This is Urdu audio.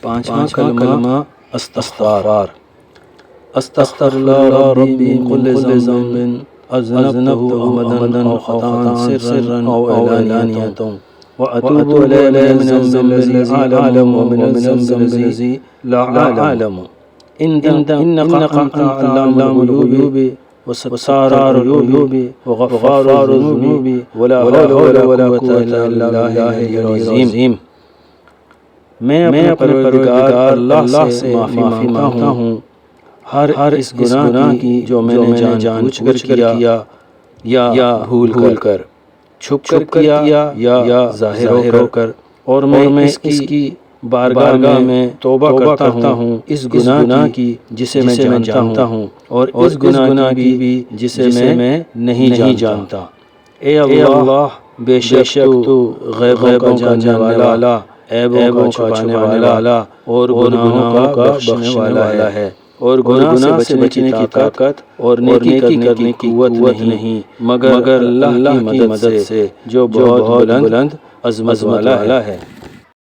پانچواں کلمہ استغفار۔ استغفر اللہ ربی من کل ذنب اذنبته عمدا او خطأ سرا او علانیۃ واتوب الیہ من الذنب الذی اعلم ومن الذنب الذی لا اعلم انک انت علام الغیوب وستار العیوب وغفار الذنوب ولا حول ولا قوة الا باللہ العلی العظیم۔ میں اپنے پروردگار اللہ سے معافی مانگتا ہوں ہر اس گناہ کی جو میں نے جان بوجھ کر کیا یا بھول کر، چھپ کر کیا یا ظاہر ہو کر، اور میں اس کی بارگاہ میں توبہ کرتا ہوں اس گناہ کی جسے میں جانتا ہوں اور اس گناہ کی بھی جسے میں نہیں جانتا۔ اے اللہ، بے شک تو غیبوں کا جاننے والا، عیبوں کا چھپانے والا اور گناہوں کا بخشنے والا ہے، اور گناہ سے بچنے کی طاقت اور نیکی کرنے کی قوت نہیں مگر اللہ کی مدد سے جو بہت بلند عظمت والا ہے۔